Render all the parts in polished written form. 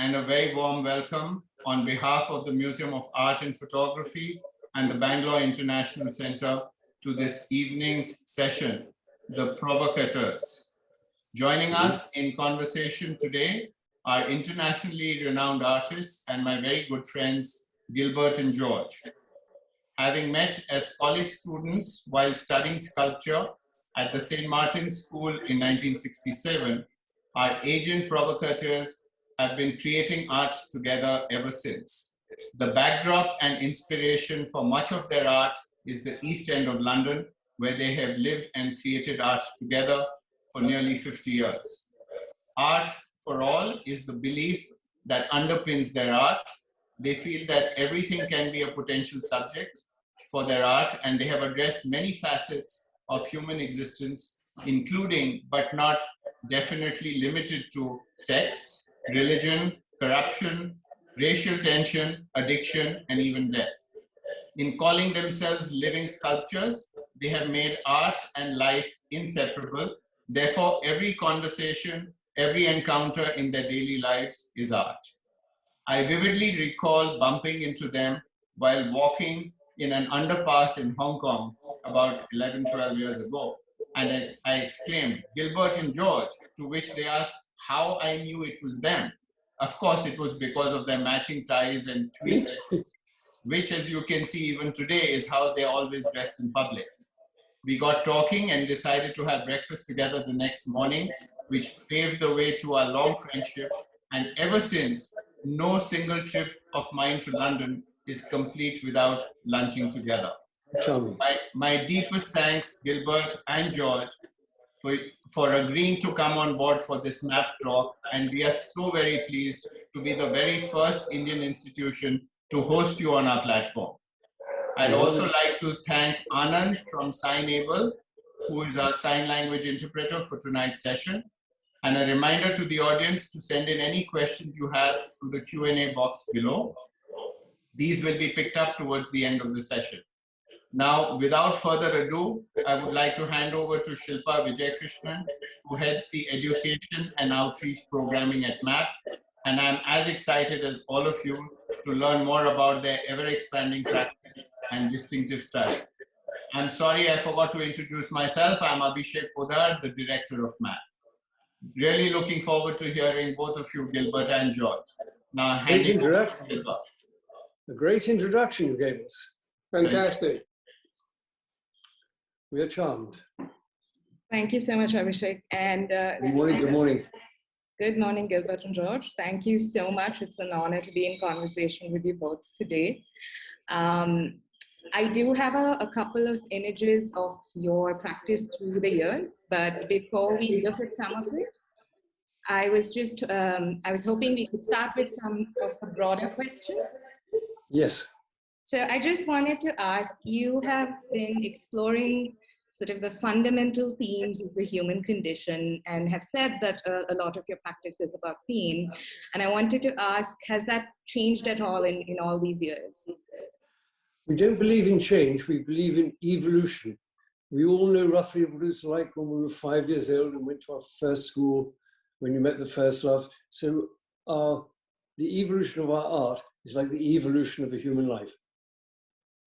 and a very warm welcome on behalf of the Museum of Art and Photography and the Bangalore International Center to this evening's session, The Provocateurs. Joining us in conversation today are internationally renowned artists and my very good friends, Gilbert and George. Having met as college students while studying sculpture at the St. Martin's School in 1967, our agent provocateurs have been creating art together ever since. The backdrop and inspiration for much of their art is the East End of London, where they have lived and created art together for nearly 50 years. Art for all is the belief that underpins their art. They feel that everything can be a potential subject for their art, and they have addressed many facets of human existence, including, but not definitely limited to, sex, religion, corruption, racial tension, addiction, and even death. In calling themselves living sculptures, they have made art and life inseparable. Therefore, every conversation, every encounter in their daily lives is art. I vividly recall bumping into them while walking in an underpass in Hong Kong about 11, 12 years ago. And I exclaimed, "Gilbert and George," to which they asked how I knew it was them. Of course, it was because of their matching ties and tweed, which, as you can see even today, is how they're always dressed in public. We got talking and decided to have breakfast together the next morning, which paved the way to our long friendship. And ever since, no single trip of mine to London is complete without lunching together. My deepest thanks, Gilbert and George, for agreeing to come on board for this map talk. And we are so very pleased to be the very first Indian institution to host you on our platform. I'd also like to thank Anand from Signable, who is our sign language interpreter for tonight's session. And a reminder to the audience to send in any questions you have through the Q&A box below. These will be picked up towards the end of the session. Now, without further ado, I would like to hand over to Shilpa Vijayakrishnan, who heads the education and outreach programming at MAP. And I'm as excited as all of you to learn more about their ever-expanding practice and distinctive style. I'm sorry I forgot to introduce myself. I'm Abhishek Podar, the director of MAP. Really looking forward to hearing both of you, Gilbert and George. Now, handing over to Gilbert. A great introduction you gave us. Fantastic. We are charmed. Thank you so much, Abhishek. And good morning. Good morning. Good morning, Gilbert and George. Thank you so much. It's an honor to be in conversation with you both today. I do have a couple of images of your practice through the years, but before we look at some of it, I was hoping we could start with some of the broader questions. Yes. So I just wanted to ask, you have been exploring sort of the fundamental themes of the human condition and have said that a lot of your practice is about pain. And I wanted to ask, has that changed at all in all these years? We don't believe in change, we believe in evolution. We all know roughly what it was like when we were 5 years old and went to our first school, when you met the first love. So the evolution of our art is like the evolution of a human life.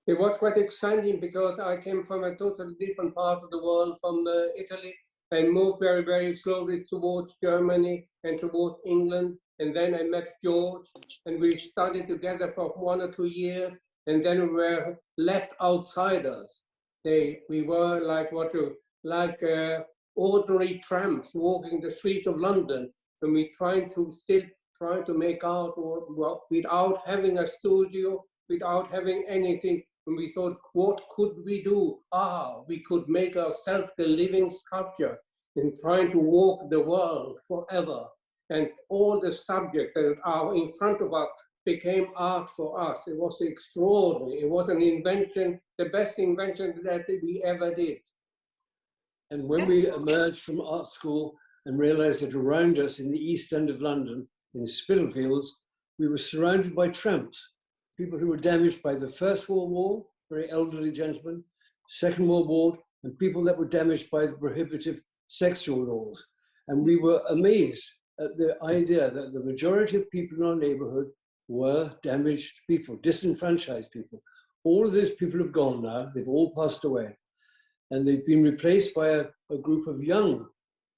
It was quite exciting because I came from a totally different part of the world, from Italy, and moved very, very slowly towards Germany and towards England. And then I met George, and we studied together for 1 or 2 years, and then we were left outsiders. We were like ordinary tramps walking the streets of London, and we trying to make art without having a studio, without having anything. And we thought, what could we do? We could make ourselves the living sculpture in trying to walk the world forever. And all the subjects that are in front of us became art for us. It was extraordinary. It was an invention, the best invention that we ever did. And when we emerged from art school and realized that around us in the East End of London, in Spitalfields, we were surrounded by tramps. People who were damaged by the First World War, very elderly gentlemen, Second World War, and people that were damaged by the prohibitive sexual laws. And we were amazed at the idea that the majority of people in our neighborhood were damaged people, disenfranchised people. All of those people have gone now, they've all passed away. And they've been replaced by a group of young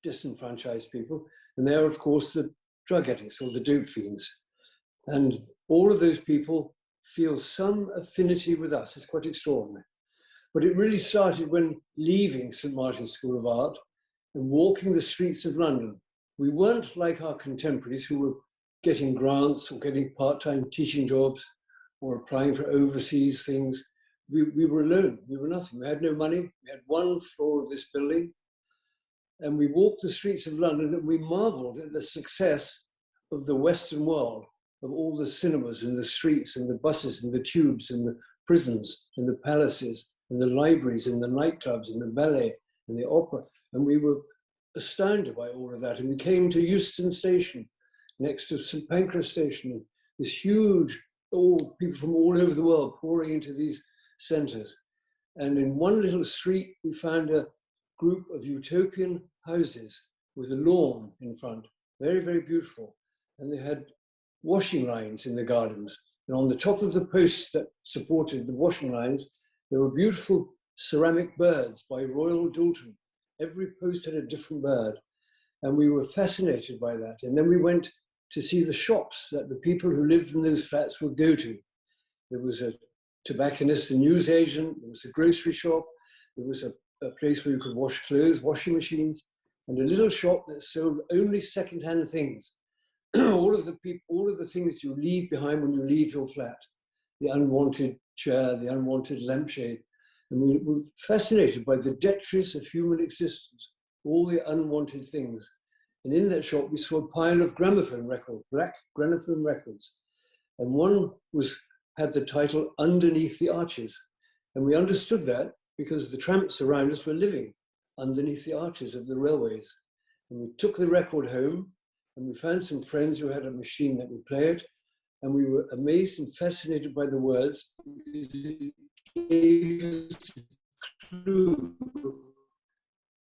disenfranchised people. And they are, of course, the drug addicts or the dope fiends. And all of those people feel some affinity with us. It's quite extraordinary. But it really started when leaving St. Martin's School of Art and walking the streets of London. We weren't like our contemporaries who were getting grants or getting part-time teaching jobs or applying for overseas things. We were alone, we were nothing. We had no money. We had one floor of this building. And we walked the streets of London and we marveled at the success of the Western world, of all the cinemas and the streets and the buses and the tubes and the prisons and the palaces and the libraries and the nightclubs and the ballet and the opera. And we were astounded by all of that. And we came to Euston Station, next to St. Pancras Station, this huge, people from all over the world pouring into these centers. And in one little street, we found a group of utopian houses with a lawn in front, very, very beautiful. And they had washing lines in the gardens. And on the top of the posts that supported the washing lines, there were beautiful ceramic birds by Royal Dalton. Every post had a different bird. And we were fascinated by that. And then we went to see the shops that the people who lived in those flats would go to. There was a tobacconist, a newsagent, there was a grocery shop, there was a place where you could wash clothes, washing machines, and a little shop that sold only second-hand things. all of the things you leave behind when you leave your flat, the unwanted chair, the unwanted lampshade. And we were fascinated by the detritus of human existence, all the unwanted things. And in that shop, we saw a pile of gramophone records, black gramophone records. And one had the title Underneath the Arches. And we understood that because the tramps around us were living underneath the arches of the railways. And we took the record home and we found some friends who had a machine that would play it. And we were amazed and fascinated by the words because it gave us a clue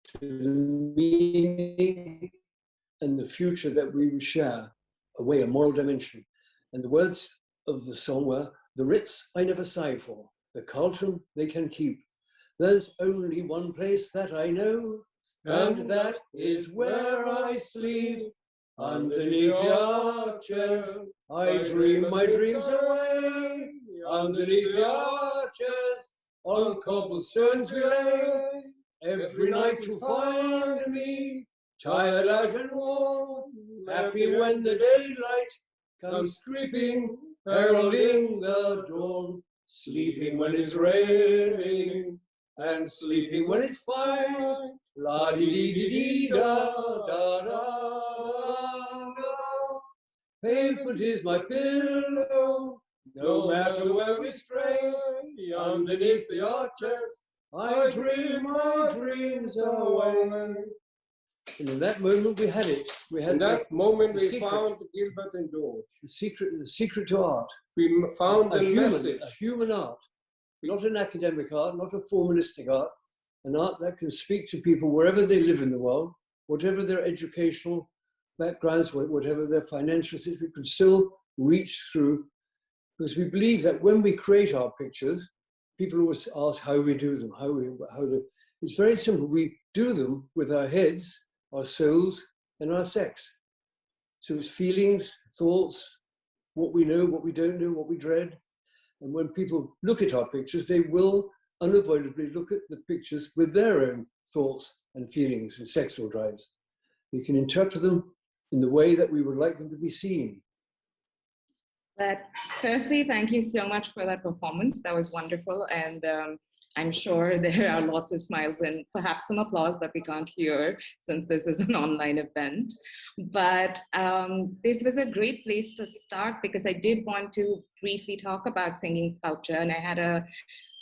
to the meaning and the future that we would share, a moral dimension. And the words of the song were, "The Ritz I never sigh for, the Carlton they can keep. There's only one place that I know, and that is where I sleep. Underneath the arches, I dream my dreams away. Underneath the arches, on cobblestones we lay. Every night you'll find me, tired out and worn, happy when the daylight comes creeping, heralding the dawn, sleeping when it's raining, and sleeping when it's fine. La-dee-dee-dee-dee-da-da-da-da-da. Pavement is my pillow, no matter where we stray. Underneath the arches, I dream my dreams away. And in that moment, we had it. We had in that moment, we secret. found Gilbert and George. The secret to art. We found the message. A human art, not an academic art, not a formalistic art, an art that can speak to people wherever they live in the world, whatever their educational backgrounds, whatever their financial situation, can still reach through. Because we believe that when we create our pictures, people always ask how we do them, It's very simple. We do them with our heads, our souls, and our sex. So it's feelings, thoughts, what we know, what we don't know, what we dread. And when people look at our pictures, they will unavoidably look at the pictures with their own thoughts and feelings and sexual drives. We can interpret them in the way that we would like them to be seen. But firstly, thank you so much for that performance. That was wonderful. And I'm sure there are lots of smiles and perhaps some applause that we can't hear since this is an online event. But this was a great place to start because I did want to briefly talk about singing sculpture. And I had a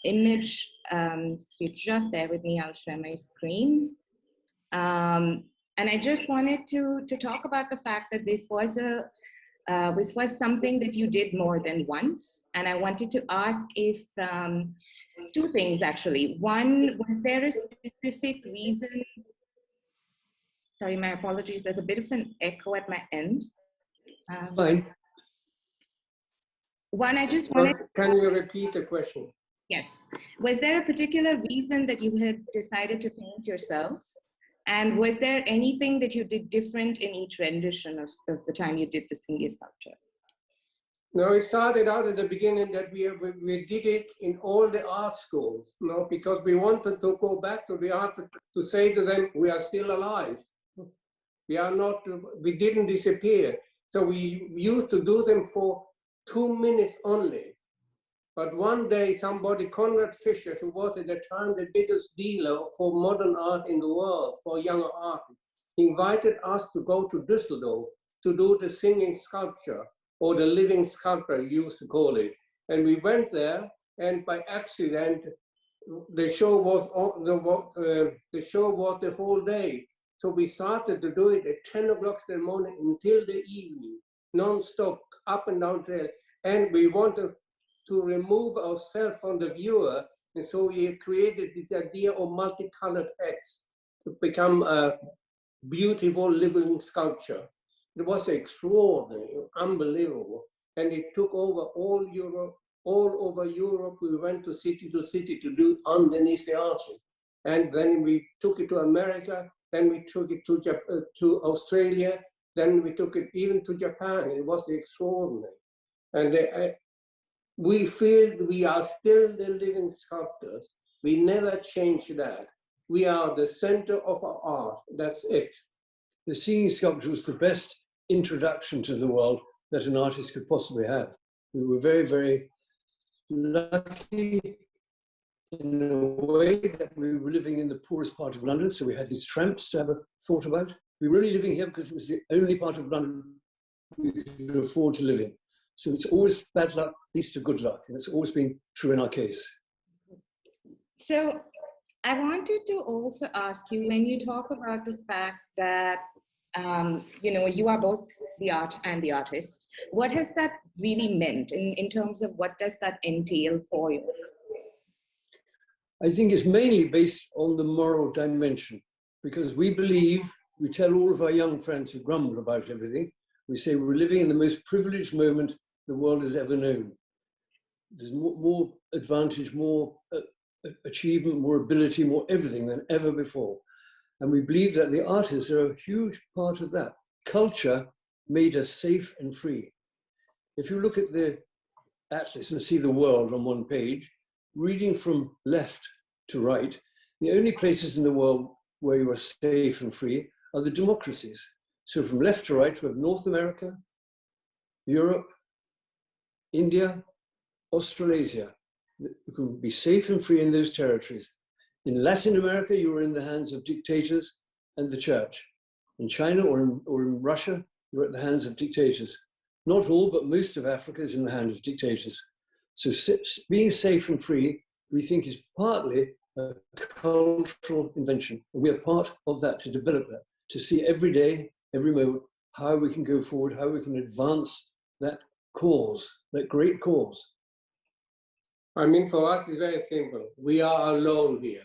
image, if you just bear with me, I'll share my screen. And I just wanted to talk about the fact that this was something that you did more than once. And I wanted to ask if, two things actually. One, was there a specific reason Sorry, my apologies. There's a bit of an echo at my end. Fine. One, I just wanted. Can you repeat the question? Yes. Was there a particular reason that you had decided to paint yourselves? And was there anything that you did different in each rendition of the time you did the Singhi sculpture? No, it started out at the beginning that we did it in all the art schools, you know, because we wanted to go back to the art to say to them, we are still alive. We are not, we didn't disappear. So we used to do them for 2 minutes only. But one day somebody, Conrad Fischer, who was at the time the biggest dealer for modern art in the world, for younger artists, invited us to go to Düsseldorf to do the singing sculpture, or the living sculpture, you used to call it. And we went there, and by accident, the show was the whole day. So we started to do it at 10 o'clock in the morning until the evening, non-stop, up and down trail. And we wanted to remove ourselves from the viewer. And so we created this idea of multicolored heads to become a beautiful living sculpture. It was extraordinary, unbelievable. And it took over all Europe, all over Europe. We went to city to do underneath the arches. And then we took it to America, then we took it to Australia, then we took it even to Japan. It was extraordinary. And we feel we are still the living sculptors. We never change that. We are the center of our art, that's it. The singing sculpture was the best introduction to the world that an artist could possibly have. We were very, very lucky in a way that we were living in the poorest part of London, so we had these tramps to have a thought about. We were only living here because it was the only part of London we could afford to live in. So it's always bad luck leads to good luck, and it's always been true in our case. So I wanted to also ask you, when you talk about the fact that you are both the art and the artist, what has that really meant in terms of what does that entail for you? I think it's mainly based on the moral dimension, because we believe, we tell all of our young friends who grumble about everything, we say we're living in the most privileged moment the world has ever known. There's more advantage, more achievement, more ability, more everything than ever before. And we believe that the artists are a huge part of that. Culture made us safe and free. If you look at the atlas and see the world on one page, reading from left to right, the only places in the world where you are safe and free are the democracies. So from left to right, we have North America, Europe, India, Australasia. You can be safe and free in those territories. In Latin America, you are in the hands of dictators and the church. In China or in Russia, you're at the hands of dictators. Not all, but most of Africa is in the hands of dictators. So being safe and free, we think, is partly a cultural invention. And we are part of that, to develop that, to see every day, every moment, how we can go forward, how we can advance that cause, that great cause. I mean, for us, it's very simple. We are alone here.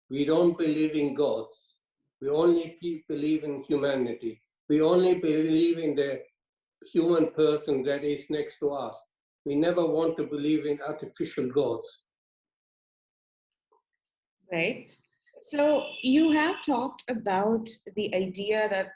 We don't believe in gods. We only believe in humanity. We only believe in the human person that is next to us. We never want to believe in artificial gods. Right. So you have talked about the idea that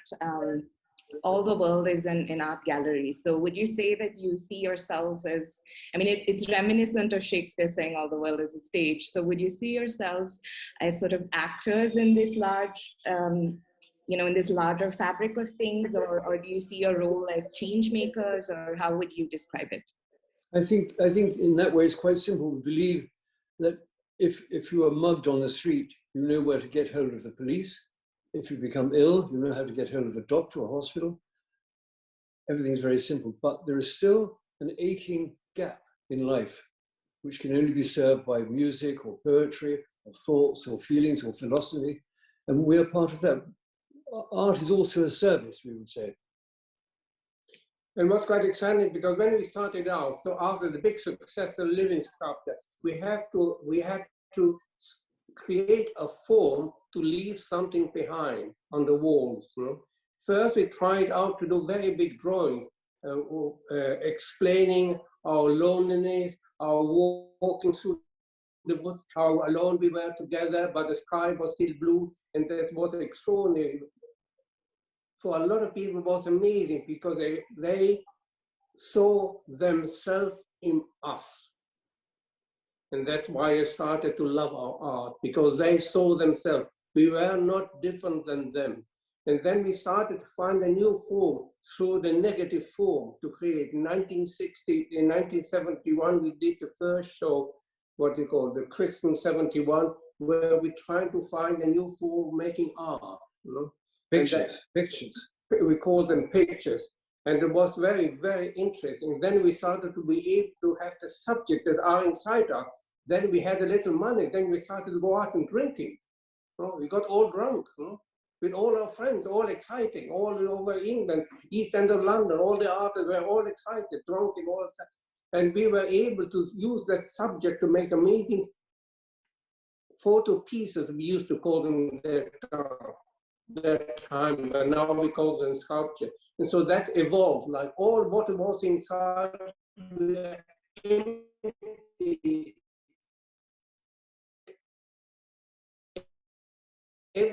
all the world is in art galleries. So would you say that you see yourselves as, I mean, it's reminiscent of Shakespeare saying all the world is a stage. So would you see yourselves as sort of actors in this large, in this larger fabric of things, or do you see your role as change makers, or how would you describe it? I think in that way it's quite simple. We believe that if you are mugged on the street, you know where to get hold of the police. If you become ill, you know how to get hold of a doctor or hospital. Everything's very simple, but there is still an aching gap in life, which can only be served by music or poetry or thoughts or feelings or philosophy. And we are part of that. Art is also a service, we would say. And what's quite exciting, because when we started out, so after the big success of Living Sculpture, we had to create a form to leave something behind on the walls. You know? First, we tried out to do very big drawings, explaining our loneliness, our walking through the woods, how alone we were together, but the sky was still blue, and that was extraordinary. For a lot of people, it was amazing because they saw themselves in us. And that's why I started to love our art, because they saw themselves. We were not different than them. And then we started to find a new form through the negative form to create. In 1971, we did the first show, what they call the Christian 71, where we tried to find a new form making art. You know? Pictures. We call them pictures. And it was very, very interesting. Then we started to be able to have the subject that are inside us. Then we had a little money. Then we started to go out and drinking. You know? We got all drunk. You know? With all our friends, all exciting, all over England, East End of London, all the artists were all excited, drunk and all that. And we were able to use that subject to make amazing photo pieces. We used to call them that time, but now we call them sculpture. And so that evolved, like all what was inside, So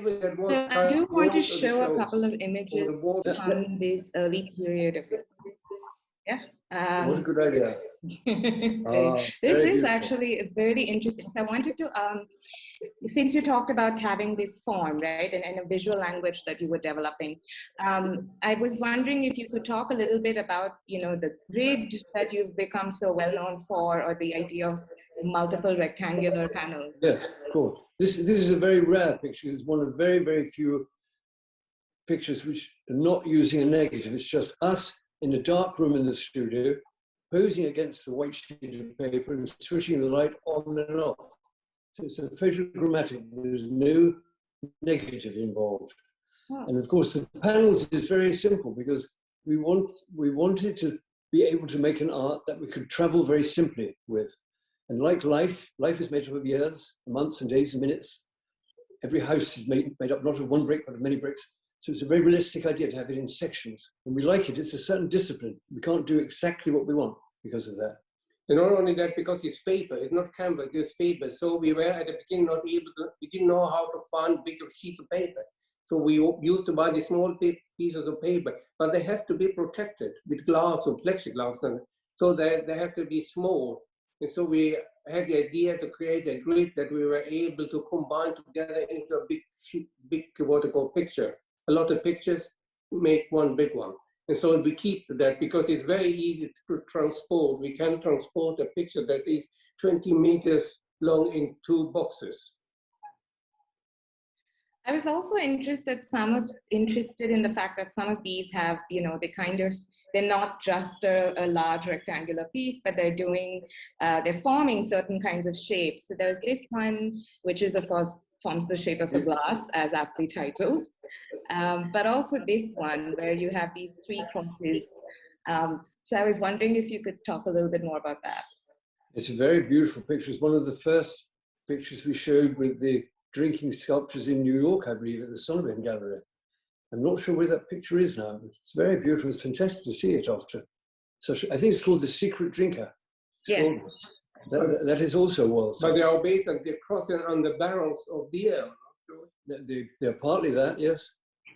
I do want to show a couple of images from this early period of it. Yeah. What a good idea. This is actually very interesting. So I wanted to, since you talked about having this form, right, and a visual language that you were developing, I was wondering if you could talk a little bit about, you know, the grid that you've become so well known for, or the idea of multiple rectangular panels. Yes, of course. This is a very rare picture. It's one of very, very few pictures which are not using a negative. It's just us in a dark room in the studio, posing against the white sheet of paper and switching the light on and off. So it's a photogrammatic. There's no negative involved. Oh. And of course, the panels is very simple because we wanted to be able to make an art that we could travel very simply with. And like life is made up of years, months and days and minutes. Every house is made up not of one brick, but of many bricks. So it's a very realistic idea to have it in sections. And we like it. It's a certain discipline. We can't do exactly what we want because of that. And not only that, because it's paper, it's not canvas, it's paper. So we were at the beginning not able to, we didn't know how to find bigger sheets of paper. So we used to buy the small pieces of paper, but they have to be protected with glass or plexiglass. And so they have to be small. And so we had the idea to create a grid that we were able to combine together into a big what we call picture. A lot of pictures make one big one. And so we keep that because it's very easy to transport. We can transport a picture that is 20 meters long in 2 boxes. I was also interested in the fact that some of these have, you know, they're not just a large rectangular piece, but they're forming certain kinds of shapes. So there's this one, which is of course forms the shape of a glass, as aptly titled. But also this one where you have these 3 crosses. So I was wondering if you could talk a little bit more about that. It's a very beautiful picture. It's one of the first pictures we showed with the drinking sculptures in New York, I believe, at the Sullivan Gallery. I'm not sure where that picture is now, but it's very beautiful. It's fantastic to see it after such. I think it's called The Secret Drinker. Yeah. That is also well. But they are based on the crossing on the barrels of beer. They're partly that, yes.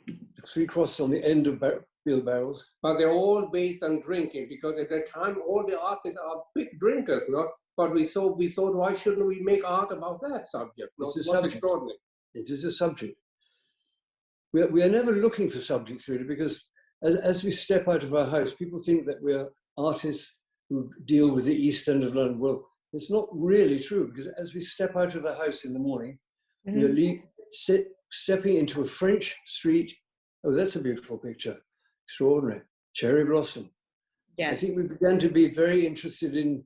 The 3 crosses on the end of beer barrels. But they're all based on drinking because at that time all the artists are big drinkers, no? But we thought, why shouldn't we make art about that subject? It's a subject. Extraordinary. It is a subject. We are never looking for subjects really because as we step out of our house, people think that we're artists who deal with the East End of London. Well, it's not really true because as we step out of the house in the morning, we are stepping into a French street. Oh, that's a beautiful picture. Extraordinary. Cherry blossom. Yes. I think we began to be very interested in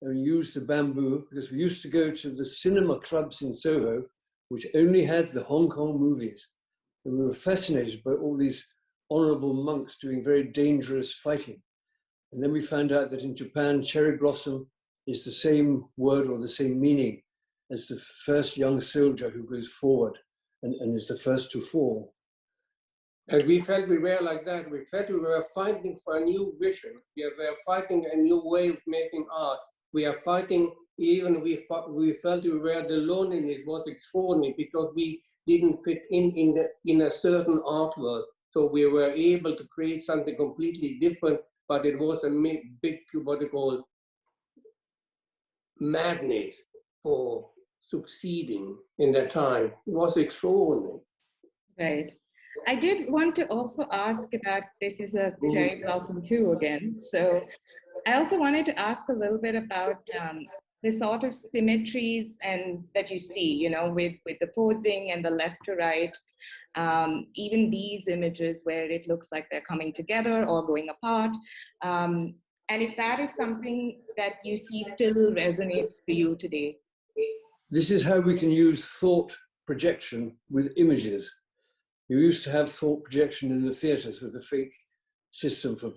and use the bamboo because we used to go to the cinema clubs in Soho, which only had the Hong Kong movies. And we were fascinated by all these honorable monks doing very dangerous fighting. And then we found out that in Japan, cherry blossom is the same word or the same meaning as the first young soldier who goes forward and is the first to fall. And we felt we were like that. We felt we were fighting for a new vision. We were fighting a new way of making art. We are fighting, even we felt we were the loneliness was extraordinary because we didn't fit in a certain artwork. So we were able to create something completely different, but it was a big, what they call, magnet for succeeding in that time. It was extraordinary. Right. I did want to also ask about, this is a cherry blossom too again. So I also wanted to ask a little bit about the sort of symmetries and that you see, you know, with the posing and the left to right, even these images where it looks like they're coming together or going apart. And if that is something that you see still resonates to you today. This is how we can use thought projection with images. You used to have thought projection in the theatres with a fake system for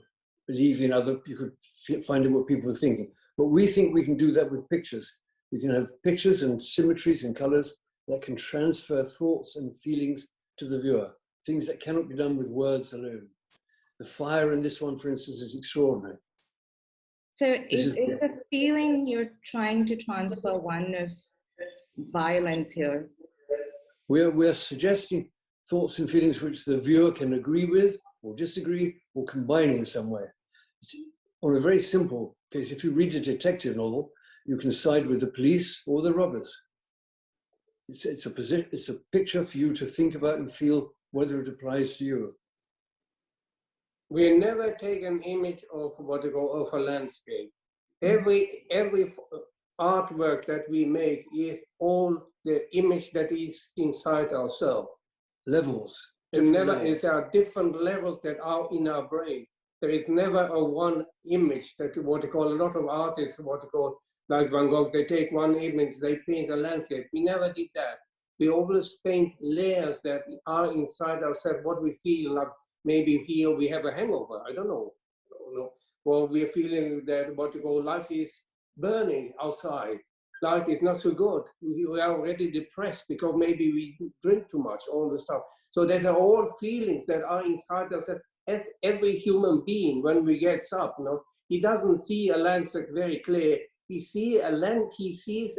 believing you could find out what people were thinking. But we think we can do that with pictures. We can have pictures and symmetries and colours that can transfer thoughts and feelings to the viewer, things that cannot be done with words alone. The fire in this one, for instance, is extraordinary. So is the feeling you're trying to transfer one of violence here? We're suggesting thoughts and feelings which the viewer can agree with or disagree or combine in some way. On a very simple case, if you read a detective novel, you can side with the police or the robbers. It's a picture for you to think about and feel whether it applies to you. We never take an image of what they call of a landscape. Every artwork that we make is all the image that is inside ourselves. Levels. There are different levels that are in our brain. There is never a one image that what they call, a lot of artists, what they call, like Van Gogh, they take one image, they paint a landscape. We never did that. We always paint layers that are inside ourselves, what we feel like. Maybe here we have a hangover, I don't know. Or we're feeling that what you call life is burning outside. Life is not so good. We are already depressed because maybe we drink too much, all the stuff. So these are all feelings that are inside ourselves. As every human being, when we get up, he doesn't see a landscape very clear. He sees a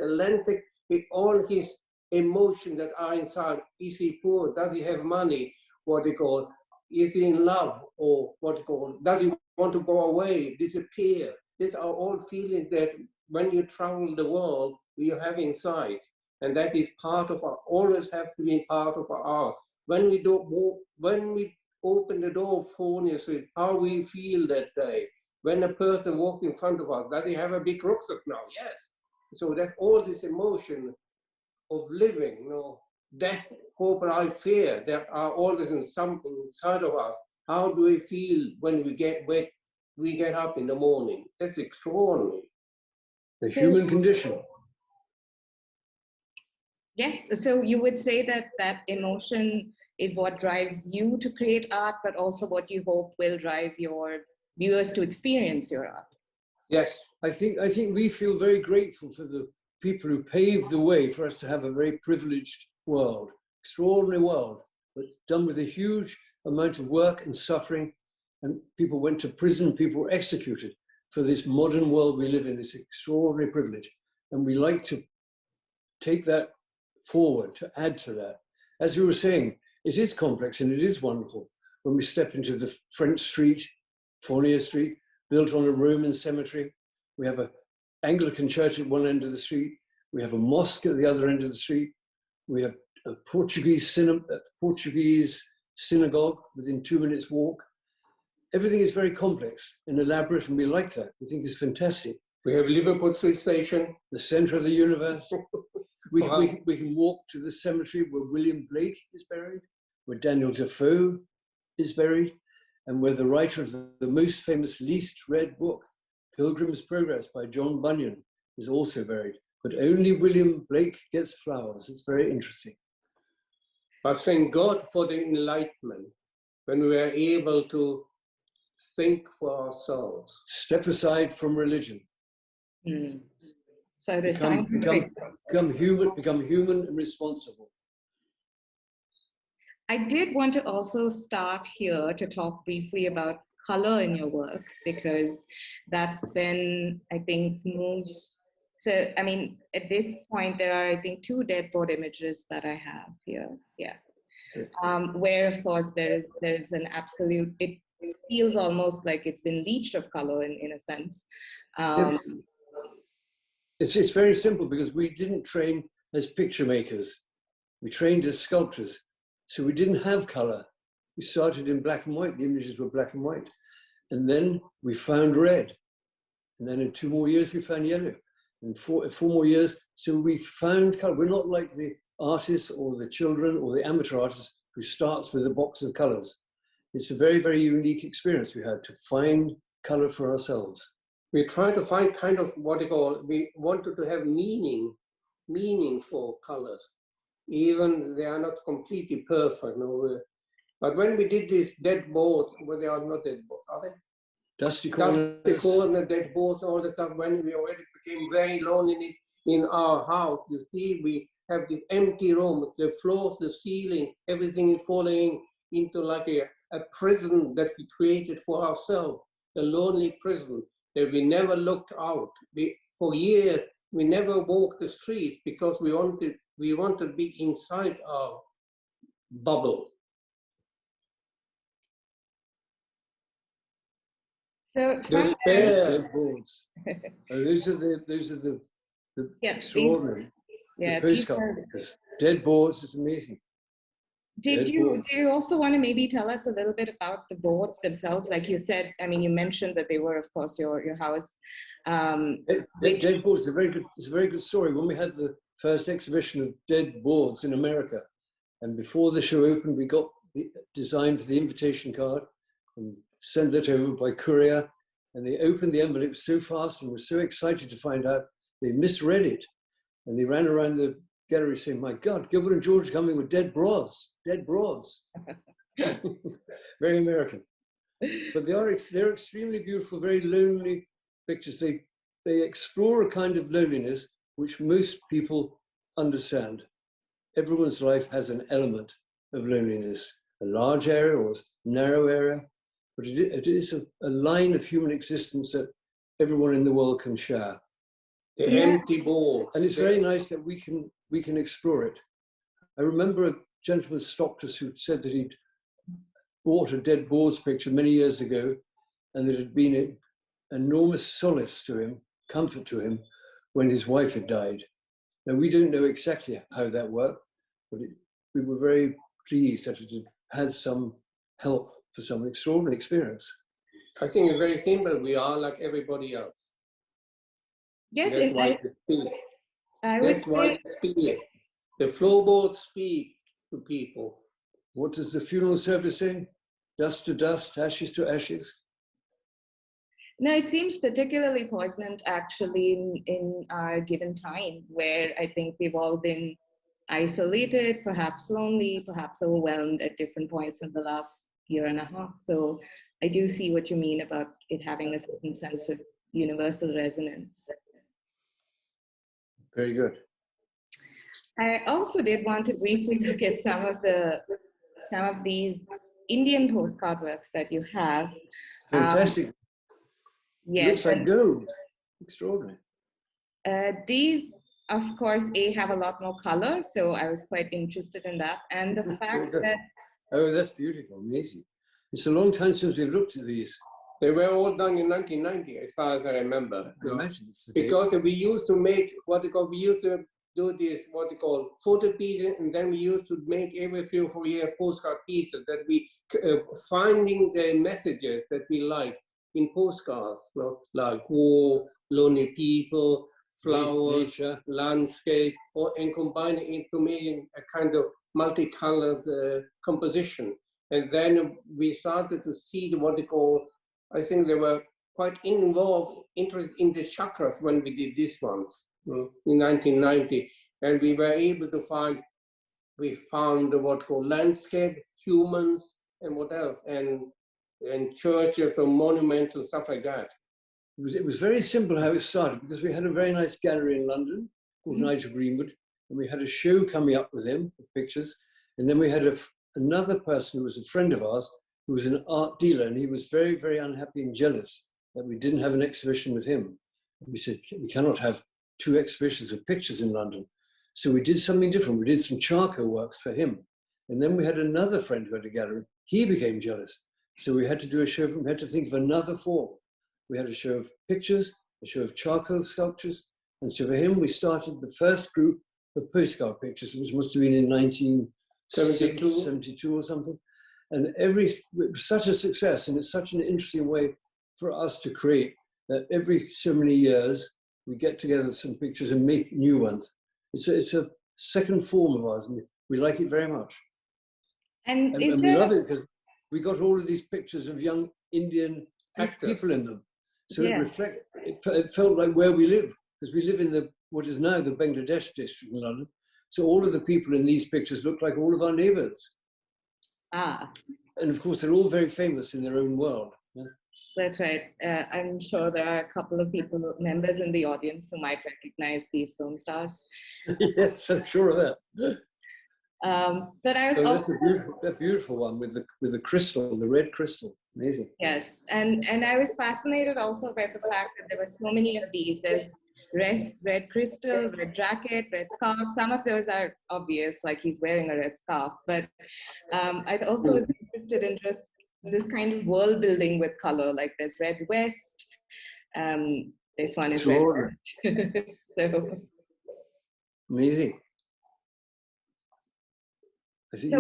landscape with all his emotions that are inside. Is he poor? Does he have money? What they call, is he in love? Or what they call, does he want to go away, disappear? These are all feelings that when you travel the world, you have inside. And that is part of our, always have to be part of our art. When we open the door of Fornia Street, how we feel that day. When a person walks in front of us, does he have a big rucksack now? Yes. So that all this emotion of living, death, hope, and I fear that are always in something inside of us. How do we feel when we get up in the morning? That's extraordinary. The human condition. Yes, so you would say that emotion is what drives you to create art, but also what you hope will drive your viewers to experience your art. Yes. I think we feel very grateful for the people who paved the way for us to have a very privileged world, extraordinary world, but done with a huge amount of work and suffering, and people went to prison, people were executed for this modern world we live in, this extraordinary privilege. And we like to take that forward, to add to that. As we were saying, it is complex and it is wonderful when we step into the French street, Fournier Street, built on a Roman cemetery. We have an Anglican church at one end of the street. We have a mosque at the other end of the street. We have a Portuguese synagogue within 2 minutes walk. Everything is very complex and elaborate, and we like that. We think it's fantastic. We have Liverpool Street Station. The center of the universe. We can walk to the cemetery where William Blake is buried, where Daniel Defoe is buried, and where the writer of the most famous, least read book, Pilgrim's Progress by John Bunyan, is also buried. But only William Blake gets flowers. It's very interesting. But thank God for the enlightenment, when we are able to think for ourselves. Step aside from religion. Mm. So the become human and responsible. I did want to also start here to talk briefly about color in your works, because that then I think moves. So, I mean, at this point, there are, I think, 2 dead board images that I have here. Yeah. Where, of course, there's an absolute, it feels almost like it's been leached of color in a sense. It's very simple, because we didn't train as picture makers. We trained as sculptors. So we didn't have color. We started in black and white. The images were black and white. And then we found red. And then in 2 more years, we found yellow. And 4 more years, so we found color. We're not like the artists or the children or the amateur artists who starts with a box of colors. It's a very, very unique experience we had to find color for ourselves. We try to find kind of what you call, we wanted to have meaning for colors. Even they are not completely perfect. No, but when we did these dead boards, well, they are not dead boards, are they? Dusty corner, dead boards, all the stuff. When we already became very lonely in our house, you see, we have this empty room, the floors, the ceiling, everything is falling into like a prison that we created for ourselves, a lonely prison that we never looked out. For years, we never walked the streets because we wanted to be inside our bubble. So dead boards. Those are the extraordinary. Yeah, the postcards. Dead boards is amazing. Do you also want to maybe tell us a little bit about the boards themselves? Like you said, I mean, you mentioned that they were, of course, your house. Dead boards is a very good story. When we had the first exhibition of dead boards in America, and before the show opened, we got the design for the invitation card and sent it over by courier. And they opened the envelope so fast and were so excited to find out they misread it. And they ran around the gallery saying, "My God, Gilbert and George coming with dead broads." Very American. But they're extremely beautiful, very lonely pictures. They explore a kind of loneliness which most people understand. Everyone's life has an element of loneliness, a large area or a narrow area, but it is a line of human existence that everyone in the world can share. The empty ball. And it's very nice that we can explore it. I remember a gentleman stopped us who said that he'd bought a dead boards picture many years ago, and that it had been an enormous solace to him, comfort to him, when his wife had died. Now, we don't know exactly how that worked, but we were very pleased that it had some help for some extraordinary experience. I think it's very simple. We are like everybody else. Yes, that's why they speak. That's why they speak. The floorboards speak to people. What does the funeral service say? Dust to dust, ashes to ashes. No, it seems particularly poignant actually in our given time, where I think we've all been isolated, perhaps lonely, perhaps overwhelmed at different points in the last year and a half. So I do see what you mean about it having a certain sense of universal resonance. Very good. I also did want to briefly look at some of these Indian postcard works that you have. Fantastic. Yes. Looks like gold. Extraordinary. These, of course, have a lot more color, so I was quite interested in that. And the fact that... Oh, that's beautiful, amazing. It's a long time since we've looked at these. They were all done in 1990, as far as I remember. I imagine it's the because we used to make we used to do this, photo pieces, and then we used to make every 3 or 4 year postcard pieces that we, finding the messages that we like in postcards, like war, lonely people, flowers, nature, landscape, and combining it into making a kind of multicolored composition. And then we started to see I think they were quite interested in the chakras when we did these ones in 1990. And we were able to we found landscape, humans, and what else, and churches or monuments and stuff like that. It was very simple how it started, because we had a very nice gallery in London called Nigel Greenwood, and we had a show coming up with him of pictures, and then we had another person who was a friend of ours, who was an art dealer, and he was very, very unhappy and jealous that we didn't have an exhibition with him. And we said, we cannot have 2 exhibitions of pictures in London. So we did something different. We did some charcoal works for him. And then we had another friend who had a gallery. He became jealous. So we had to do a show, we had to think of another form. We had a show of pictures, a show of charcoal sculptures. And so for him, we started the first group of postcard pictures, which must have been in 1972 or something. And it was such a success, and it's such an interesting way for us to create that every so many years, we get together some pictures and make new ones. It's a second form of ours, and we like it very much. And we love it because we got all of these pictures of young Indian people in them. So it felt like where we live, because we live in what is now the Bangladesh district in London. So all of the people in these pictures look like all of our neighbors. Ah. And of course, they're all very famous in their own world. Yeah? That's right. I'm sure there are a couple of members in the audience who might recognize these film stars. Yes, I'm sure of that. But I was also that's a beautiful one with the crystal, the red crystal. Amazing. Yes, and I was fascinated also by the fact that there were so many of these. There's red crystal, red jacket, red scarf. Some of those are obvious, like he's wearing a red scarf. But I also was interested in just this kind of world building with color. Like there's red vest. This one is red. So amazing. I think so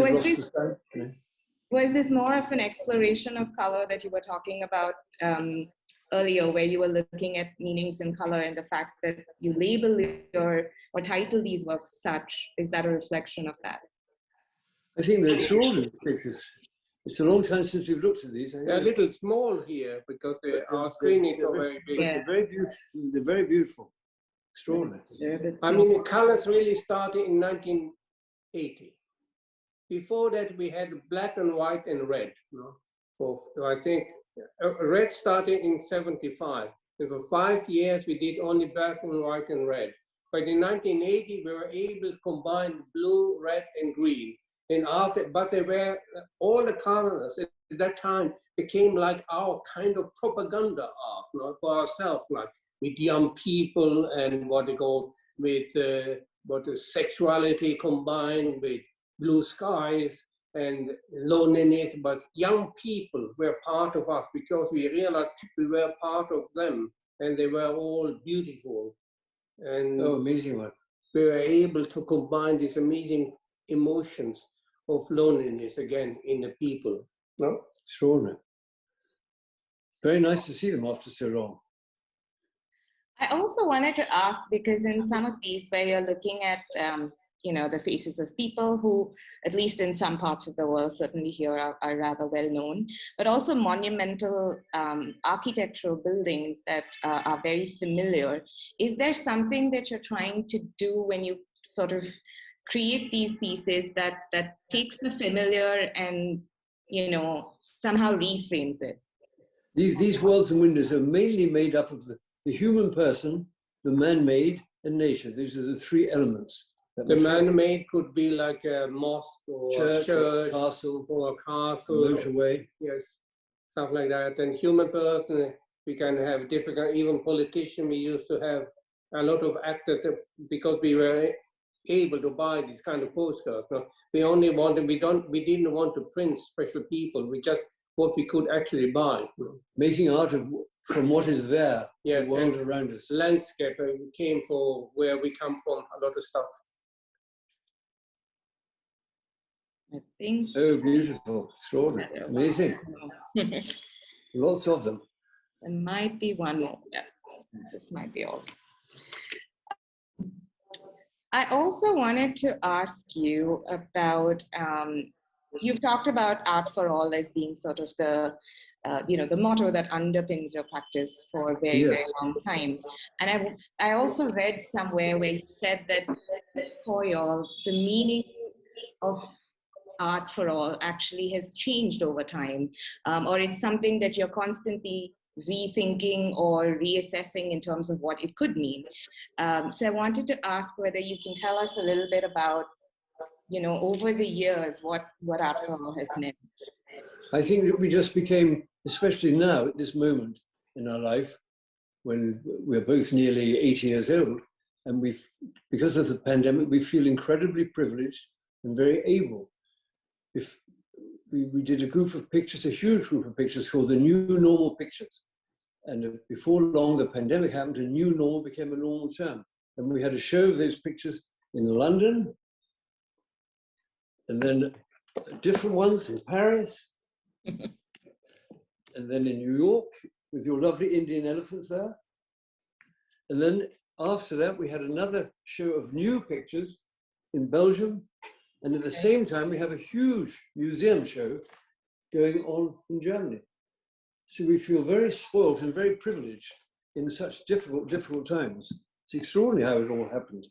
was this more of an exploration of color that you were talking about earlier, where you were looking at meanings in color and the fact that you label or title these works such? Is that a reflection of that? I think they're extraordinary pictures. It's a long time since we've looked at these. They're a little small here because our screen is not very big. They're very beautiful. They're very beautiful. Extraordinary. I mean, the colors really started in 1980. Before that, we had black and white and red. You know? I think red started in 75. And for 5 years, we did only black and white and red. But in 1980, we were able to combine blue, red, and green. And but they were all the colors at that time became like our kind of propaganda art, you know, for ourselves, like with young people and what they go with what is sexuality combined with blue skies and loneliness. But young people were part of us because we realized we were part of them, and they were all beautiful. And amazing one. We were able to combine these amazing emotions of loneliness again in the people. No? Extraordinary. Very nice to see them after so long. I also wanted to ask, because in some of these where you're looking at you know, the faces of people who, at least in some parts of the world, certainly here are rather well known, but also monumental architectural buildings that are very familiar. Is there something that you're trying to do when you sort of create these pieces that takes the familiar and, you know, somehow reframes it? These worlds and windows are mainly made up of the human person, the man-made, and nature. These are the 3 elements. The man-made could be like a mosque or church, a castle, or a castle, motorway. Yes, stuff like that. And human person, we can have different. Even politicians, we used to have a lot of actors because we were able to buy these kind of postcards. No? We only wanted. We didn't want to print special people. We just what we could actually buy. You know? Making art from what is there, yeah, the world around us. Landscape came for where we come from. A lot of stuff. I think. Oh, beautiful, extraordinary, amazing. Lots of them. There might be one more. Yeah, this might be all. I also wanted to ask you about, you've talked about art for all as being sort of the, you know, the motto that underpins your practice for a very, very long time. And I also read somewhere where you said that for you all, the meaning of art for all actually has changed over time, or it's something that you're constantly rethinking or reassessing in terms of what it could mean. So I wanted to ask whether you can tell us a little bit about over the years, what art for all has meant? I think that we just became, especially now at this moment in our life, when we're both nearly 80 years old, and because of the pandemic, we feel incredibly privileged and very able. If we did a group of pictures, a huge group of pictures called the New Normal Pictures. And before long, the pandemic happened, and new normal became a normal term. And we had a show of those pictures in London, and then different ones in Paris, and then in New York with your lovely Indian elephants there. And then after that, we had another show of new pictures in Belgium. And at the same time, we have a huge museum show going on in Germany. So we feel very spoiled and very privileged in such difficult times. It's extraordinary how it all happened.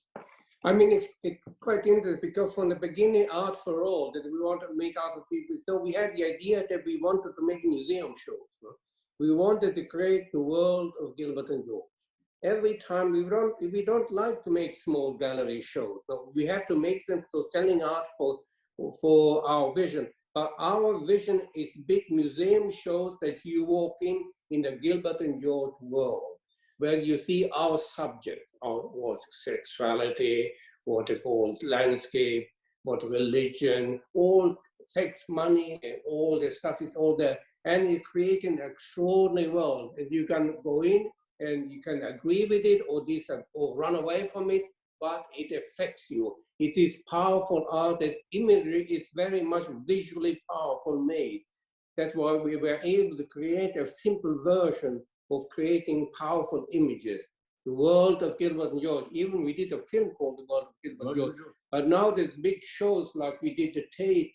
I mean, it's quite interesting because from the beginning, art for all, that we want to make art for people. So we had the idea that we wanted to make museum shows. No? We wanted to create the world of Gilbert and George. Every time we don't like to make small gallery shows. No? We have to make them for selling art for our vision. But our vision is big museum shows that you walk in the Gilbert and George world, where you see our subjects, what sexuality, what it calls landscape, what religion, all sex, money, and all the stuff is all there. And you create an extraordinary world. And you can go in and you can agree with it or run away from it, but it affects you. It is powerful art. This imagery is very much visually powerful made. That's why we were able to create a simple version of creating powerful images. The world of Gilbert and George. Even we did a film called The World of Gilbert and George. But now there's big shows like we did the Tate,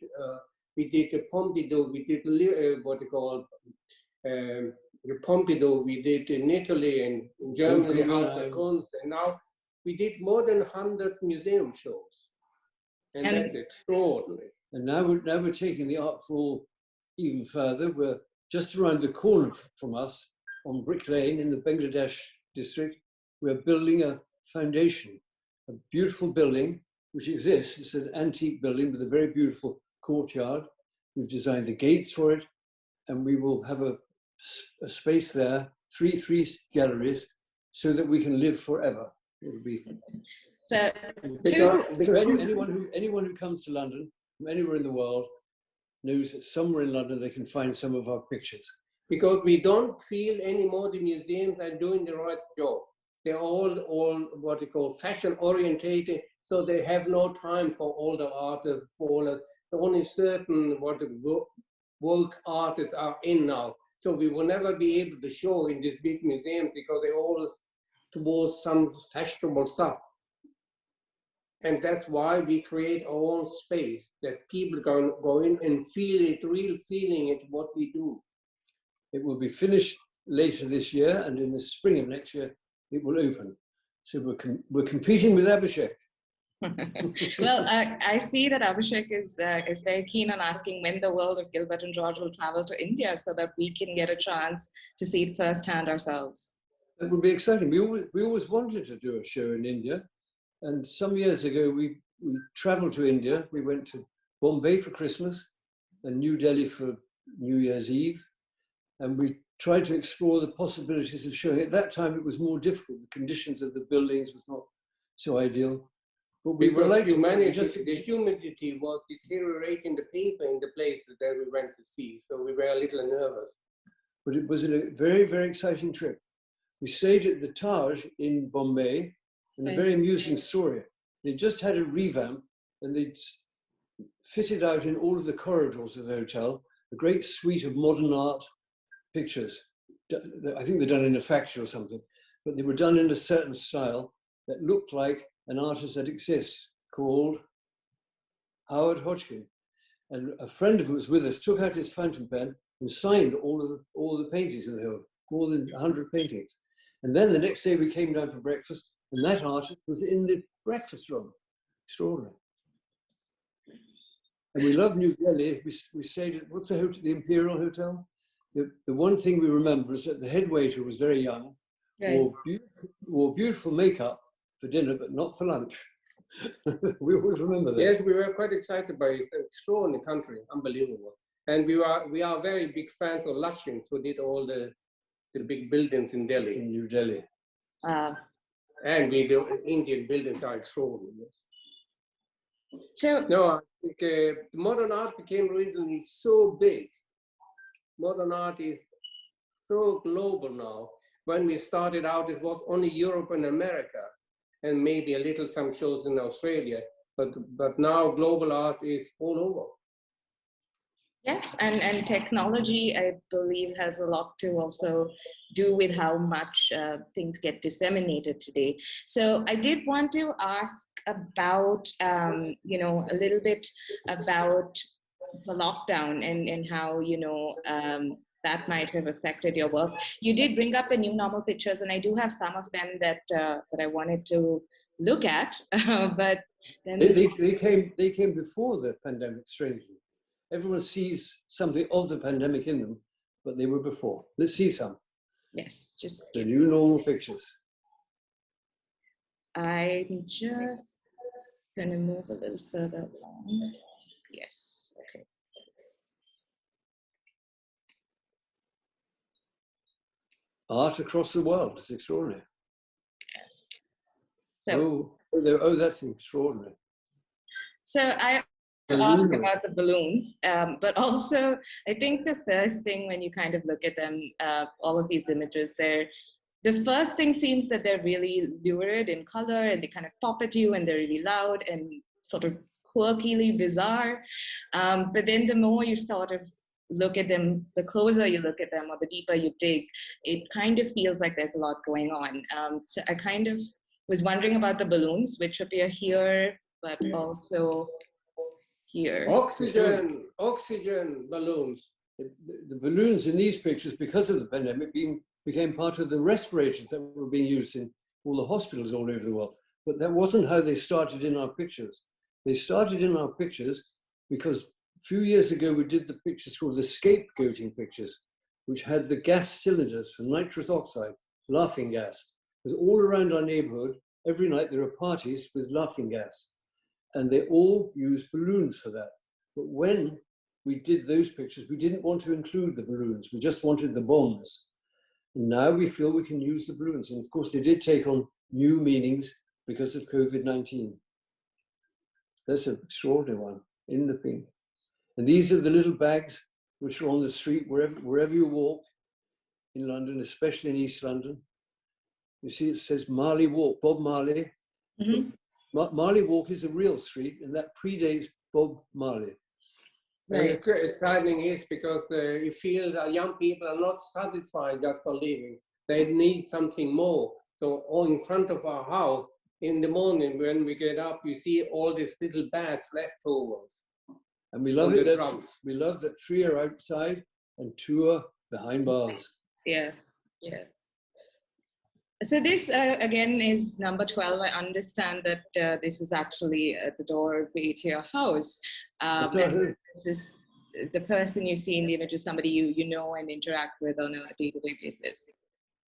we did the Pompidou, we did the Pompidou, we did in Italy and in Germany, House of Kunst, and now we did more than 100 museum shows. And that's extraordinary. And now we're taking the art for all even further. We're just around the corner from us on Brick Lane in the Bangladesh district. We're building a foundation, a beautiful building which exists. It's an antique building with a very beautiful courtyard. We've designed the gates for it, and we will have a space there, three galleries, so that we can live forever. It'll be so anyone who comes to London from anywhere in the world knows that somewhere in London they can find some of our pictures. Because we don't feel anymore the museums are doing the right job. They're all what you call fashion orientated, so they have no time for all the artists, only certain woke artists are in now. So we will never be able to show in these big museums because they're always towards some fashionable stuff. And that's why we create our own space, that people can go in and feel it, real feeling it, what we do. It will be finished later this year, and in the spring of next year, it will open. So we're competing with Abhishek. Well, I see that Abhishek is very keen on asking when the world of Gilbert and George will travel to India so that we can get a chance to see it firsthand ourselves. It would be exciting. We always wanted to do a show in India. And some years ago, we traveled to India. We went to Bombay for Christmas and New Delhi for New Year's Eve. And we tried to explore the possibilities of showing. At that time, it was more difficult. The conditions of the buildings was not so ideal. But we were like the humidity was deteriorating the paper in the places that we went to see. So we were a little nervous. But it was a very, very exciting trip. We stayed at the Taj in Bombay, and a very amusing story. They just had a revamp, and they'd fitted out in all of the corridors of the hotel a great suite of modern art pictures. I think they're done in a factory or something, but they were done in a certain style that looked like an artist that exists called Howard Hodgkin. And a friend who was with us took out his fountain pen and signed all the paintings in the hill, more than 100 paintings. And then the next day we came down for breakfast, and that artist was in the breakfast room. Extraordinary. And we love New Delhi. We stayed at, what's the hotel, the Imperial Hotel? The one thing we remember is that the head waiter was very young, wore beautiful makeup for dinner, but not for lunch. We always remember that. Yes, we were quite excited by it. Extraordinary country, unbelievable. And we are very big fans of Lushing, who did all the big buildings in Delhi. In New Delhi. And the Indian buildings are extraordinary. So No, I think modern art became recently so big. Modern art is so global now. When we started out, it was only Europe and America, and maybe a little some shows in Australia. But now global art is all over. yes, and technology, I believe, has a lot to also do with how much things get disseminated today. So I did want to ask about, you know, a little bit about the lockdown and how, you know, that might have affected your work. You did bring up the new normal pictures, and I do have some of them that that I wanted to look at, but then They came before the pandemic, strangely. Everyone sees something of the pandemic in them, but they were before. Let's see some. yes, just The new normal pictures. I'm just gonna move a little further along. Yes, okay. Art across the world. It's extraordinary. Yes. So, That's extraordinary. so I ask about the balloons, but also I think the first thing when you kind of look at them, all of these images, the first thing seems that they're really lurid in color, and they kind of pop at you, and they're really loud and sort of quirkily bizarre. But then the more you sort of look at them, the closer you look at them, or the deeper you dig, it kind of feels like there's a lot going on. So I kind of was wondering about the balloons, which appear here, but also here. Oxygen balloons. The balloons in these pictures, because of the pandemic, became part of the respirators that were being used in all the hospitals all over the world. But that wasn't how they started in our pictures. They started in our pictures because a few years ago we did the pictures called the scapegoating pictures, which had the gas cylinders for nitrous oxide, laughing gas. Because all around our neighborhood, every night there are parties with laughing gas. And they all use balloons for that. But when we did those pictures, we didn't want to include the balloons. We just wanted the bombs. And now we feel we can use the balloons. And of course, they did take on new meanings because of COVID-19. That's an extraordinary one, in the pink. And these are the little bags which are on the street, wherever you walk in London, especially in East London. You see, it says Marley Walk, Bob Marley. Mm-hmm. Marley Walk is a real street, and that predates Bob Marley. Right. It's frightening is because you feel that young people are not satisfied just for living. They need something more. So all in front of our house, in the morning when we get up, you see all these little bags, leftovers. And we love it we love that 3 are outside and 2 are behind bars. Yeah, yeah. So this, again, is number 12. I understand that this is actually at the doorway to your house. This is the person you see in the image is somebody you know and interact with on a day-to-day basis.